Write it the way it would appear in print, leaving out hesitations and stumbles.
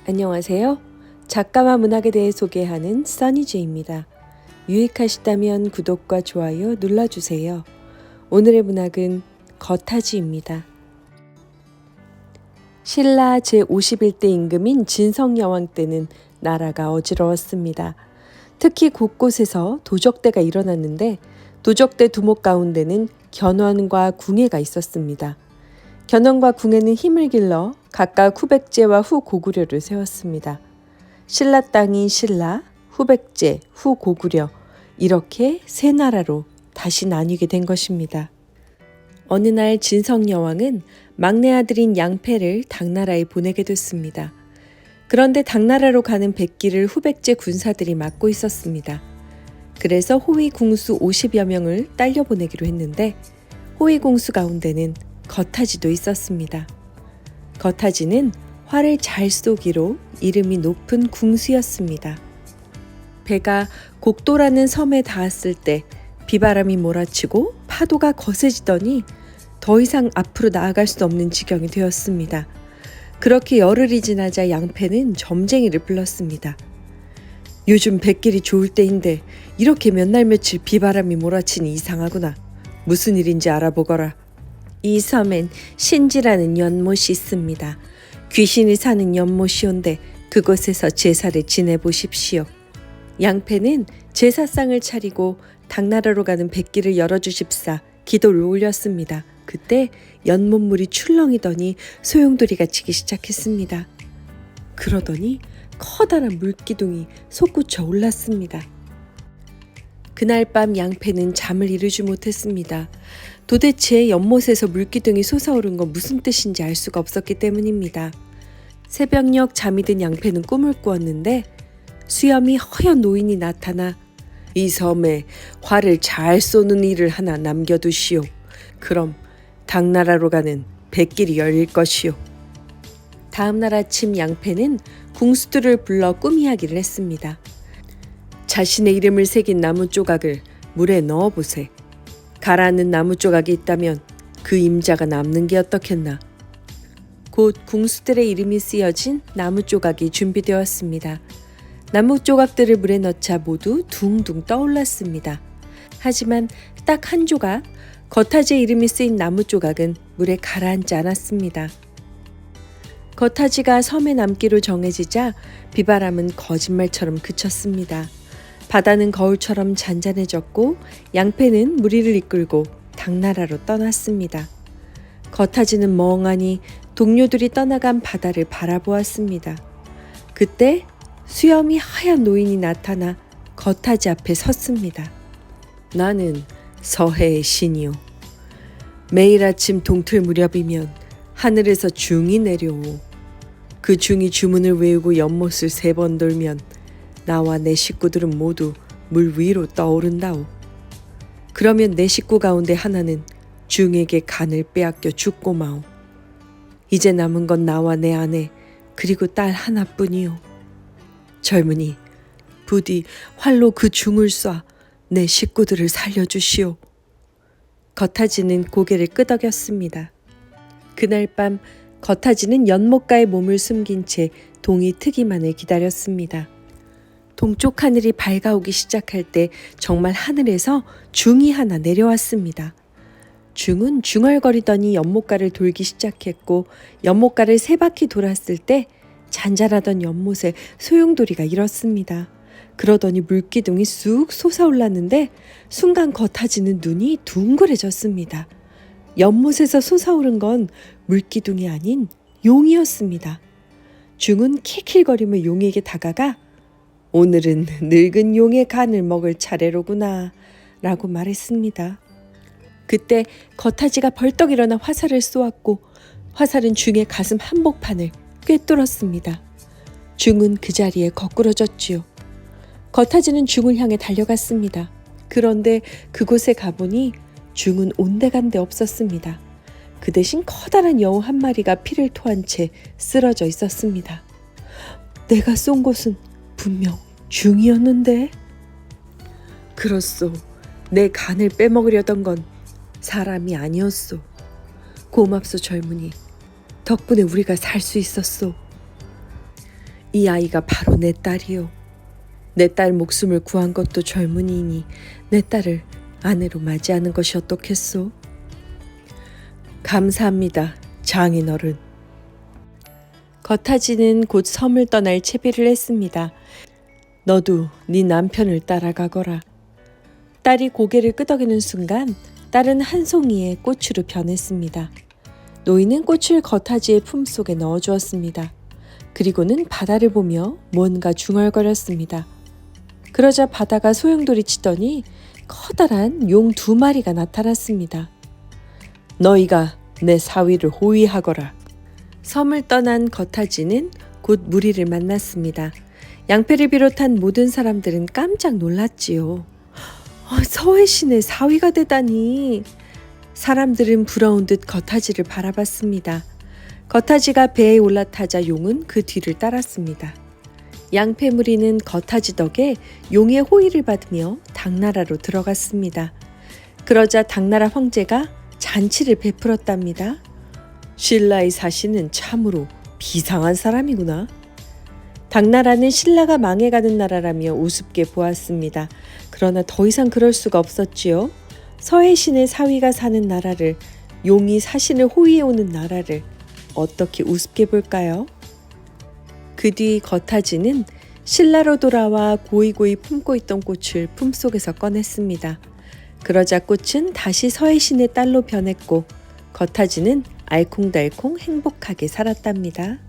안녕하세요. 작가와 문학에 대해 소개하는 써니제입니다. 유익하시다면 구독과 좋아요 눌러주세요. 오늘의 문학은 거타지입니다. 신라 제51대 임금인 진성여왕 때는 나라가 어지러웠습니다. 특히 곳곳에서 도적대가 일어났는데 도적대 두목 가운데는 견훤과 궁예가 있었습니다. 견훤과 궁예는 힘을 길러 각각 후백제와 후고구려를 세웠습니다. 신라 땅이 신라, 후백제, 후고구려 이렇게 세 나라로 다시 나뉘게 된 것입니다. 어느 날 진성여왕은 막내 아들인 양패를 당나라에 보내게 됐습니다. 그런데 당나라로 가는 백기를 후백제 군사들이 막고 있었습니다. 그래서 호위 궁수 50여 명을 딸려 보내기로 했는데 호위 궁수 가운데는 거타지도 있었습니다. 거타지는 활을 잘 쏘기로 이름이 높은 궁수였습니다. 배가 곡도라는 섬에 닿았을 때 비바람이 몰아치고 파도가 거세지더니 더 이상 앞으로 나아갈 수 없는 지경이 되었습니다. 그렇게 열흘이 지나자 양패는 점쟁이를 불렀습니다. 요즘 뱃길이 좋을 때인데 이렇게 몇 날 며칠 비바람이 몰아치니 이상하구나. 무슨 일인지 알아보거라. 이 섬엔 신지라는 연못이 있습니다. 귀신이 사는 연못이온데 그곳에서 제사를 지내보십시오. 양패는 제사상을 차리고 당나라로 가는 백기를 열어주십사 기도를 올렸습니다. 그때 연못물이 출렁이더니 소용돌이가 치기 시작했습니다. 그러더니 커다란 물기둥이 솟구쳐 올랐습니다. 그날 밤 양패는 잠을 이루지 못했습니다. 도대체 연못에서 물기둥이 솟아오른 건 무슨 뜻인지 알 수가 없었기 때문입니다. 새벽녘 잠이 든 양패는 꿈을 꾸었는데 수염이 허연 노인이 나타나 이 섬에 활을 잘 쏘는 일을 하나 남겨두시오. 그럼 당나라로 가는 백길이 열릴 것이오. 다음 날 아침 양패는 궁수들을 불러 꿈 이야기를 했습니다. 자신의 이름을 새긴 나무 조각을 물에 넣어보세. 가라앉는 나무 조각이 있다면 그 임자가 남는 게 어떻겠나. 곧 궁수들의 이름이 쓰여진 나무 조각이 준비되었습니다. 나무 조각들을 물에 넣자 모두 둥둥 떠올랐습니다. 하지만 딱 한 조각, 거타지의 이름이 쓰인 나무 조각은 물에 가라앉지 않았습니다. 거타지가 섬에 남기로 정해지자 비바람은 거짓말처럼 그쳤습니다. 바다는 거울처럼 잔잔해졌고 양패는 무리를 이끌고 당나라로 떠났습니다. 거타지는 멍하니 동료들이 떠나간 바다를 바라보았습니다. 그때 수염이 하얀 노인이 나타나 거타지 앞에 섰습니다. 나는 서해의 신이오. 매일 아침 동틀 무렵이면 하늘에서 중이 내려오. 그 중이 주문을 외우고 연못을 3번 돌면 나와 내 식구들은 모두 물 위로 떠오른다오. 그러면 내 식구 가운데 하나는 중에게 간을 빼앗겨 죽고 마오. 이제 남은 건 나와 내 아내 그리고 딸 하나뿐이오. 젊은이 부디 활로 그 중을 쏴 내 식구들을 살려주시오. 거타지는 고개를 끄덕였습니다. 그날 밤 거타지는 연못가에 몸을 숨긴 채 동이 트기만을 기다렸습니다. 동쪽 하늘이 밝아오기 시작할 때 정말 하늘에서 중이 하나 내려왔습니다. 중은 중얼거리더니 연못가를 돌기 시작했고 연못가를 3바퀴 돌았을 때 잔잔하던 연못에 소용돌이가 일었습니다. 그러더니 물기둥이 쑥 솟아올랐는데 순간 거타지는 눈이 둥그레졌습니다. 연못에서 솟아오른 건 물기둥이 아닌 용이었습니다. 중은 킬킬거리며 용에게 다가가 오늘은 늙은 용의 간을 먹을 차례로구나 라고 말했습니다. 그때 거타지가 벌떡 일어나 화살을 쏘았고 화살은 중의 가슴 한복판을 꿰뚫었습니다. 중은 그 자리에 거꾸러졌지요. 거타지는 중을 향해 달려갔습니다. 그런데 그곳에 가보니 중은 온데간데 없었습니다. 그 대신 커다란 여우 한 마리가 피를 토한 채 쓰러져 있었습니다. 내가 쏜 곳은 분명 중이었는데. 그렇소. 내 간을 빼먹으려던 건 사람이 아니었소. 고맙소 젊은이. 덕분에 우리가 살 수 있었소. 이 아이가 바로 내 딸이요. 내 딸 목숨을 구한 것도 젊은이니 내 딸을 아내로 맞이하는 것이 어떻겠소? 감사합니다, 장인어른. 거타지는 곧 섬을 떠날 채비를 했습니다. 너도 네 남편을 따라가거라. 딸이 고개를 끄덕이는 순간 딸은 한 송이의 꽃으로 변했습니다. 노인은 꽃을 거타지의 품속에 넣어주었습니다. 그리고는 바다를 보며 뭔가 중얼거렸습니다. 그러자 바다가 소용돌이 치더니 커다란 용 2마리가 나타났습니다. 너희가 내 사위를 호위하거라. 섬을 떠난 거타지는 곧 무리를 만났습니다. 양패를 비롯한 모든 사람들은 깜짝 놀랐지요. 서해신의 사위가 되다니. 사람들은 부러운 듯 거타지를 바라봤습니다. 거타지가 배에 올라타자 용은 그 뒤를 따랐습니다. 양패 무리는 거타지 덕에 용의 호의를 받으며 당나라로 들어갔습니다. 그러자 당나라 황제가 잔치를 베풀었답니다. 신라의 사신은 참으로 비상한 사람이구나. 당나라는 신라가 망해가는 나라라며 우습게 보았습니다. 그러나 더 이상 그럴 수가 없었지요. 서해신의 사위가 사는 나라를, 용이 사신을 호위해오는 나라를 어떻게 우습게 볼까요? 그 뒤 거타지는 신라로 돌아와 고이고이 품고 있던 꽃을 품속에서 꺼냈습니다. 그러자 꽃은 다시 서해신의 딸로 변했고 거타지는 알콩달콩 행복하게 살았답니다.